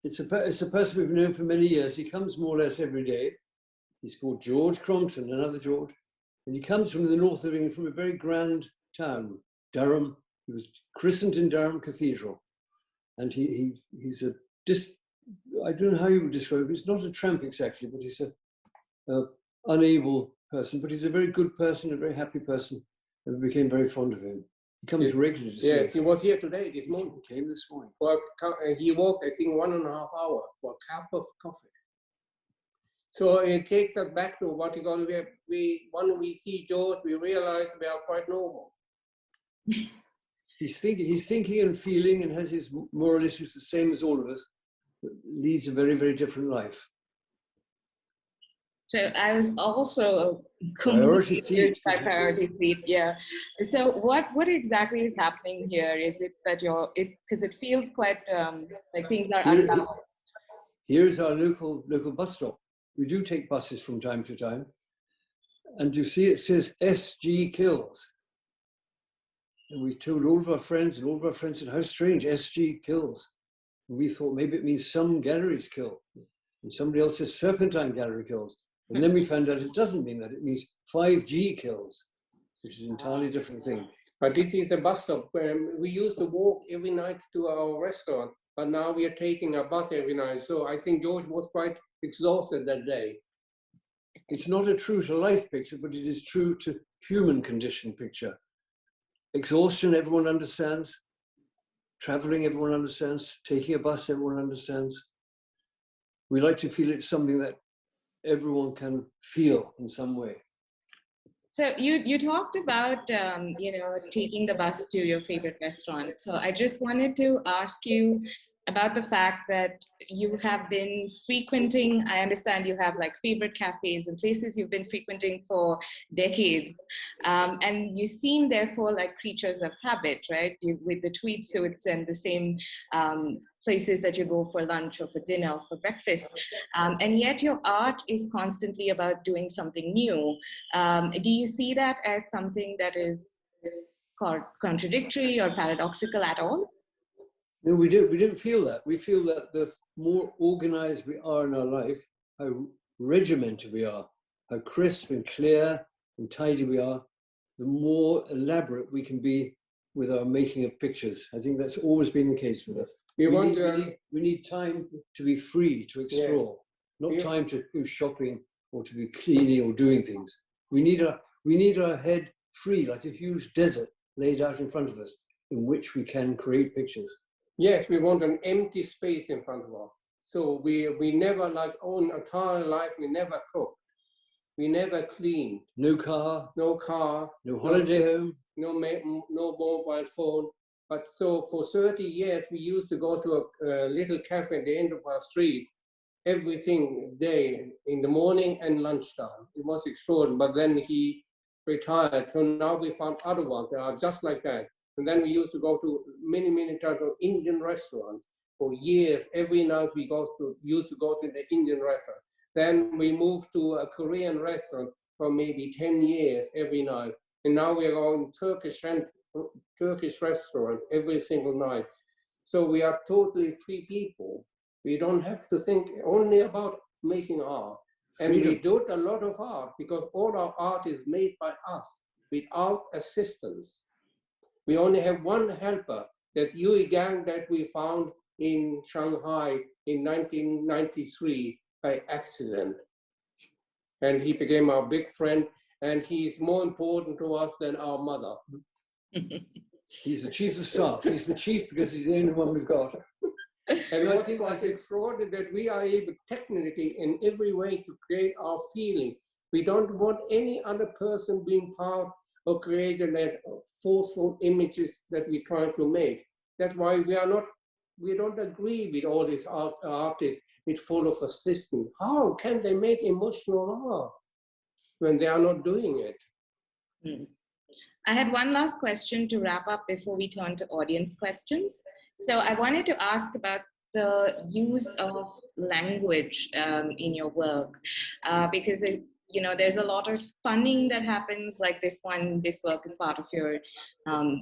It's a person we've known for many years. He comes more or less every day. He's called George Crompton, another George. And he comes from the north of England, from a very grand town, Durham. He was christened in Durham Cathedral. And he's I don't know how you would describe him. He's not a tramp exactly, but he's a unable person. But he's a very good person, a very happy person. And we became very fond of him. He comes regularly to see us. He was here today, this morning. He came this morning. He walked, I think, 1.5 hours for a cup of coffee. So it takes us back to what when we see George, we realize we are quite normal. He's thinking and feeling and has his moral issues the same as all of us, but leads a very, very different life. So I was also Priority confused by priority feed. Yeah. So what exactly is happening here? Is it that because it feels quite like things are unbalanced. Here's our local bus stop. We do take buses from time to time. And you see it says SG kills. And we told all of our friends, and all of our friends said, how strange, SG kills. And we thought maybe it means some galleries kill. And somebody else said Serpentine Gallery kills. And then we found out it doesn't mean that. It means 5G kills, which is an entirely different thing. But this is a bus stop. We used to walk every night to our restaurant, but now we are taking a bus every night. So I think George was quite exhausted that day. It's not a true to life picture, but it is true to human condition picture. Exhaustion, everyone understands. Traveling, everyone understands. Taking a bus, everyone understands. We like to feel it's something that everyone can feel in some way. So you talked about taking the bus to your favorite restaurant. So I just wanted to ask you about the fact that you have been frequenting. I understand you have like favorite cafes and places you've been frequenting for decades, and you seem therefore like creatures of habit, right? With the tweed suits and the same places that you go for lunch or for dinner or for breakfast, and yet your art is constantly about doing something new. Do you see that as something that is contradictory or paradoxical at all? No, we don't feel that. We feel that the more organized we are in our life, how regimented we are, how crisp and clear and tidy we are, the more elaborate we can be with our making of pictures. I think that's always been the case with us. We need time to be free to explore, not time to go shopping or to be cleaning or doing things. We need our head free, like a huge desert laid out in front of us, in which we can create pictures. Yes, we want an empty space in front of us. So we never, like our entire life, we never cooked. We never cleaned. No car. No car. No holiday home. No mobile phone. But so for 30 years, we used to go to a little cafe at the end of our street every single day in the morning and lunchtime. It was extraordinary. But then he retired. So now we found other ones that are just like that. And then we used to go to many times to Indian restaurants for years. Every night we used to go to the Indian restaurant. Then we moved to a Korean restaurant for maybe 10 years every night. And now we're going Turkish restaurant every single night. So we are totally free people. We don't have to think only about making art. And we do a lot of art because all our art is made by us without assistance. We only have one helper, that Yui Gang that we found in Shanghai in 1993 by accident. And he became our big friend, and he's more important to us than our mother. He's the chief of staff. He's the chief because he's the only one we've got. And I think it's extraordinary that we are able technically in every way to create our feeling. We don't want any other person being part of creating that forceful images that we try to make. That's why we don't agree with all these artists with full of a system. How can they make emotional art when they are not doing it? I had one last question to wrap up before we turn to audience questions. So I wanted to ask about the use of language in your work, because there's a lot of punning that happens, like this work is part of your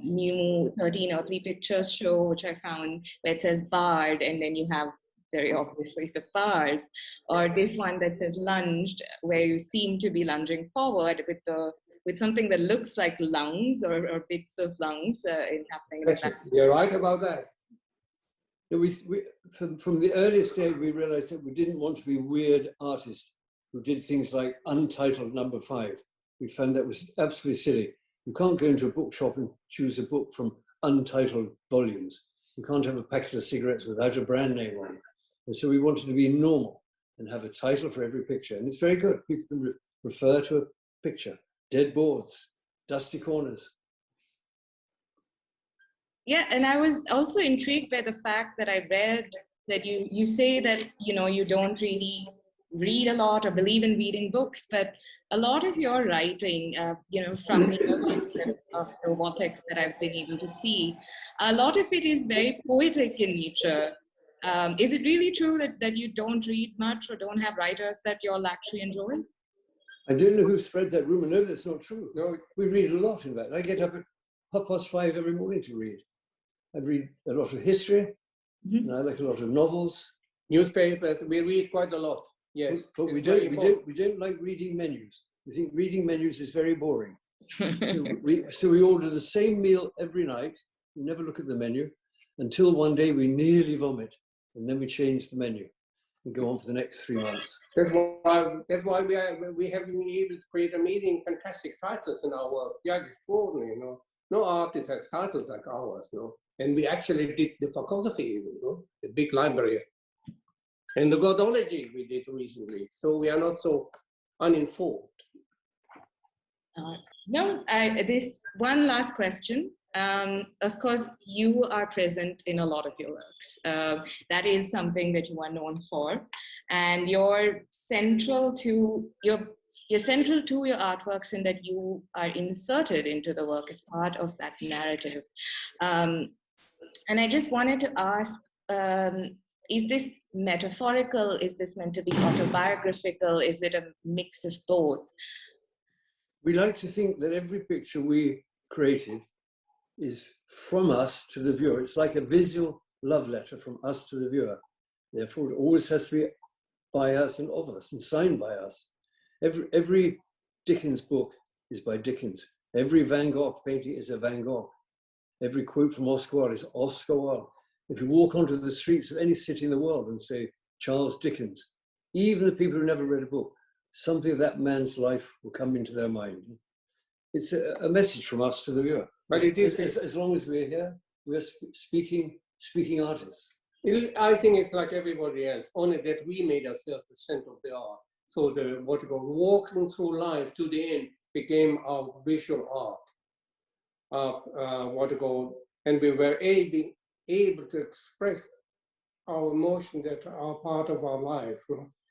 new 13 Earthly Pictures show, which I found, where it says barred, and then you have very obviously the bars, or this one that says lunged, where you seem to be lunging forward with something that looks like lungs or bits of lungs happening in the back. You're right about that. From the earliest day, we realized that we didn't want to be weird artists who did things like Untitled Number 5. We found that was absolutely silly. You can't go into a bookshop and choose a book from untitled volumes. You can't have a packet of cigarettes without a brand name on it. And so we wanted to be normal and have a title for every picture. And it's very good. People can refer to a picture. Dead boards, dusty corners. Yeah, and I was also intrigued by the fact that I read that you say that you don't really read a lot or believe in reading books, but a lot of your writing, from the of the vortex that I've been able to see, a lot of it is very poetic in nature. Is it really true that you don't read much or don't have writers that you'll actually enjoy? I don't know who spread that rumor. No, that's not true. No, we read a lot, in fact. I get up at 5:30 every morning to read. I read a lot of history, and I like a lot of novels. Newspapers, we read quite a lot. Yes, But we don't like reading menus. We think reading menus is very boring. So we order the same meal every night. We never look at the menu until one day we nearly vomit, and then we change the menu and go on for the next 3 months. That's why we have been able to create amazing, fantastic titles in our work. Yeah, extraordinary, you know. No artist has titles like ours, you know. And we actually did the philosophy, you know, the big library. And the godology we did recently. So we are not so uninformed. This one last question. Of course, you are present in a lot of your works. That is something that you are known for, and you're central to your artworks in that you are inserted into the work as part of that narrative. And I just wanted to ask, is this metaphorical? Is this meant to be autobiographical? Is it a mix of both? We like to think that every picture we created is from us to the viewer. It's like a visual love letter from us to the viewer. Therefore, it always has to be by us and of us and signed by us. Every Dickens book is by Dickens. Every Van Gogh painting is a Van Gogh. Every quote from Oscar Wilde is Oscar Wilde. If you walk onto the streets of any city in the world and say Charles Dickens, even the people who never read a book, something of that man's life will come into their mind. It's a message from us to the viewer. But it is, as long as we're here, we're speaking artists. I think it's like everybody else, only that we made ourselves the center of the art. So walking through life to the end became our visual art. And we were able to express our emotions that are part of our life.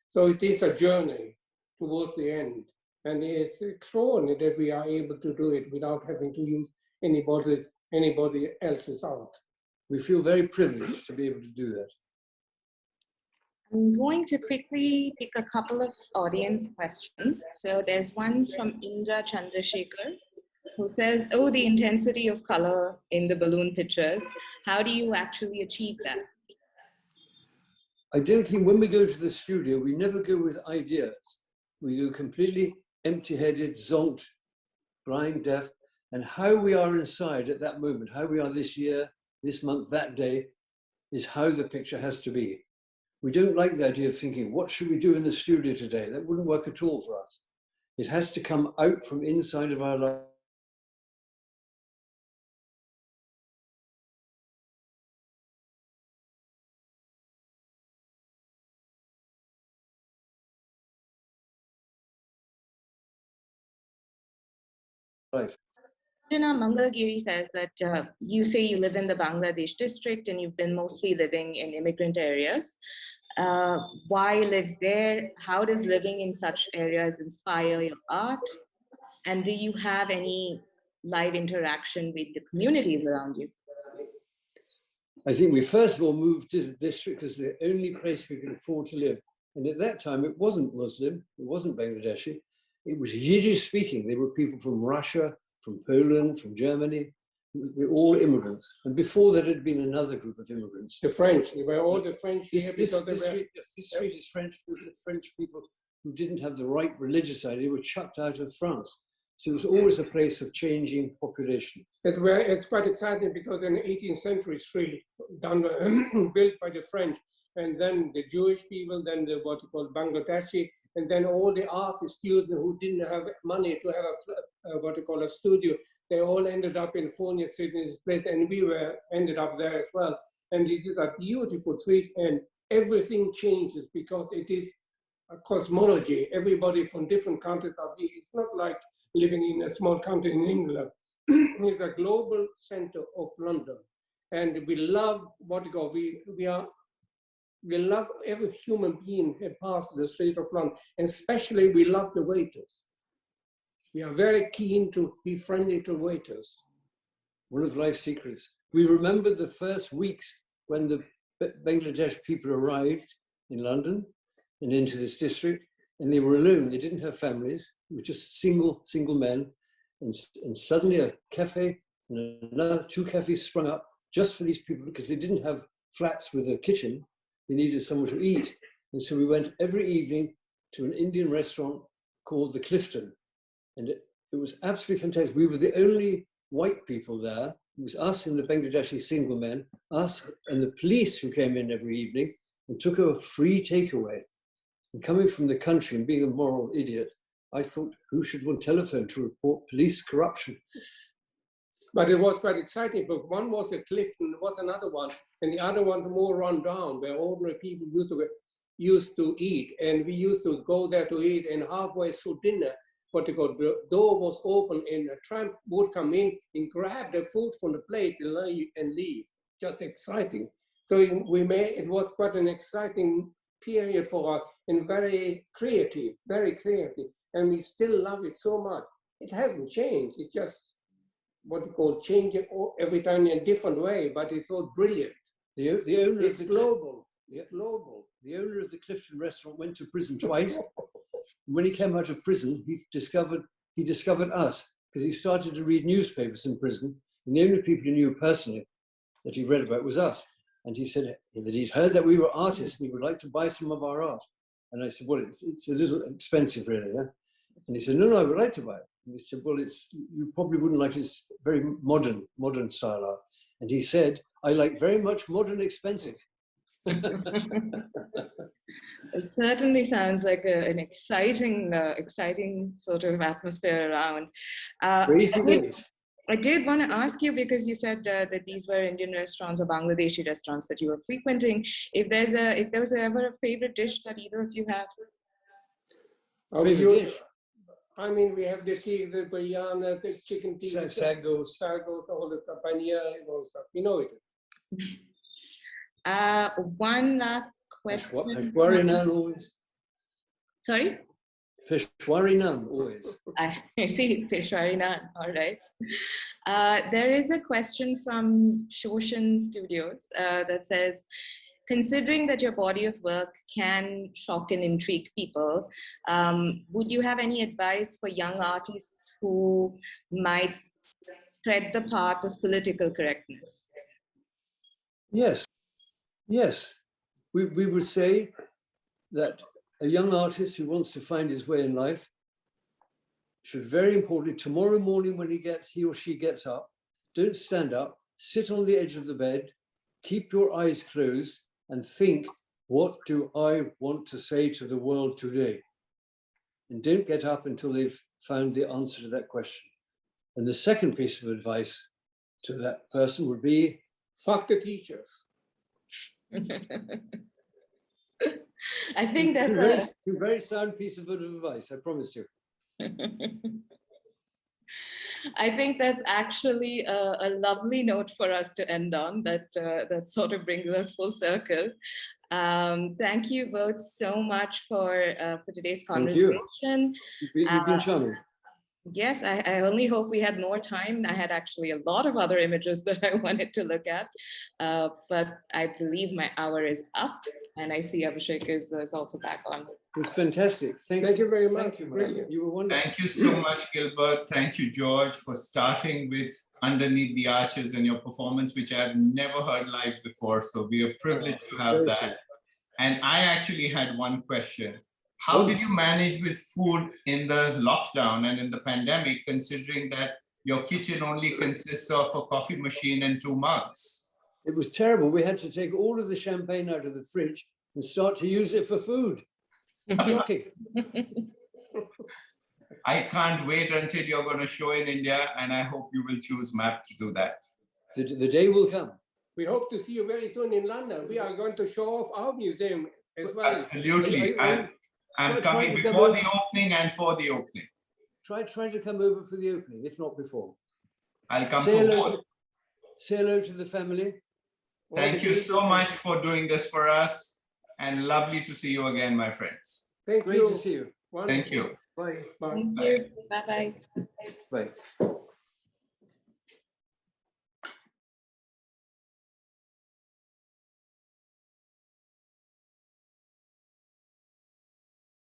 So it is a journey towards the end. And it's extraordinary that we are able to do it without having to use anybody else's art. We feel very privileged to be able to do that. I'm going to quickly pick a couple of audience questions. So there's one from Indra Chandrasekhar, who says, oh, the intensity of color in the balloon pictures. How do you actually achieve that? I don't think when we go to the studio, we never go with ideas. We go completely empty-headed, zonked, blind, deaf, and how we are inside at that moment, how we are this year, this month, that day, is how the picture has to be. We don't like the idea of thinking, what should we do in the studio today? That wouldn't work at all for us. It has to come out from inside of our life. Jana Mangalgiri says that you say you live in the Bangladesh district and you've been mostly living in immigrant areas. Why live there? How does living in such areas inspire your art? And do you have any live interaction with the communities around you? I think we first of all moved to the district because the only place we could afford to live. And at that time, it wasn't Muslim, it wasn't Bangladeshi, it was Yiddish speaking. There were people from Russia, from Poland, from Germany. We're all immigrants. And before that had been another group of immigrants. The French, they were all the French here. This street is French because the French people who didn't have the right religious idea were chucked out of France. So it was always a place of changing population. It's quite exciting because in the 18th century, it's really built by the French, and then the Jewish people, then the what you call Bangladeshi, and then all the artists, students who didn't have money to have a studio, they all ended up in Fournier Street in this place, and we ended up there as well. And it is a beautiful street, and everything changes because it is a cosmology. Everybody from different countries are here. It's not like living in a small country in England. It's a global center of London. And we love we love every human being who passes the street of London. And especially we love the waiters. We are very keen to be friendly to waiters. One of life's secrets. We remember the first weeks when the Bangladesh people arrived in London and into this district, and they were alone. They didn't have families. They were just single men. And suddenly a cafe and another 2 cafes sprung up just for these people because they didn't have flats with a kitchen. They needed somewhere to eat. And so we went every evening to an Indian restaurant called the Clifton. And it was absolutely fantastic. We were the only white people there. It was us and the Bangladeshi single men, us and the police who came in every evening and took a free takeaway. And coming from the country and being a moral idiot, I thought, who should one telephone to report police corruption? But it was quite exciting, but one was a Clifton, there was another one, and the other one more run down, where ordinary people used to eat. And we used to go there to eat, and halfway through dinner, the door was open and a tramp would come in and grab the food from the plate and leave. Just exciting. So it was quite an exciting period for us and very creative. And we still love it so much. It hasn't changed. It's just what you call changing every time in a different way, but it's all brilliant. The owner It's of the global. global. The owner of the Clifton restaurant went to prison twice. When he came out of prison, he discovered us, because he started to read newspapers in prison, and the only people he knew personally that he read about was us. And he said that he'd heard that we were artists and he would like to buy some of our art. And I said, well, it's a little expensive, really. Yeah? And he said, no, I would like to buy it. And we said, well, you probably wouldn't like it's very modern style art. And he said, I like very much modern expensive. It certainly sounds like an exciting sort of atmosphere around. I did want to ask you, because you said that these were Indian restaurants or Bangladeshi restaurants that you were frequenting. If there was ever a favorite dish that either of you had? Favorite dish? I mean, we have the biryani, the chicken tikka, sagos, all the paneer, and all stuff. You know it. One last question. Peshwari naan always. Sorry? Peshwari naan always. I see, Peshwari naan, all right. There is a question from Shoshan Studios that says, considering that your body of work can shock and intrigue people, would you have any advice for young artists who might tread the path of political correctness? Yes. We would say that a young artist who wants to find his way in life should, very importantly, tomorrow morning when he or she gets up, don't stand up, sit on the edge of the bed, keep your eyes closed, and think, what do I want to say to the world today? And don't get up until they've found the answer to that question. And the second piece of advice to that person would be, fuck the teachers. I think that's a very sound piece of advice, I promise you. I think that's actually a lovely note for us to end on. That sort of brings us full circle. Thank you both so much for today's conversation. Thank you. You've been charming. Yes, I only hope we had more time. I had actually a lot of other images that I wanted to look at, but I believe my hour is up, and I see Abhishek is also back on. It's fantastic. Thank you very much. You were wonderful. Thank you so much, Gilbert. Thank you, George, for starting with Underneath the Arches and your performance, which I've never heard live before. So we are privileged to have that. And I actually had one question. How did you manage with food in the lockdown and in the pandemic, considering that your kitchen only consists of a coffee machine and 2 mugs? It was terrible. We had to take all of the champagne out of the fridge and start to use it for food. Shocking. I can't wait until you're going to show in India, and I hope you will choose MAP to do that. The day will come. We hope to see you very soon in London. We are going to show off our museum as well. Absolutely. I'm coming before the opening and for the opening. Try to come over for the opening, if not before. I'll come for both. Say hello to the family. Thank you so much for doing this for us, and lovely to see you again, my friends. Great to see you. Thank you. Bye. Thank you. Bye-bye. Bye.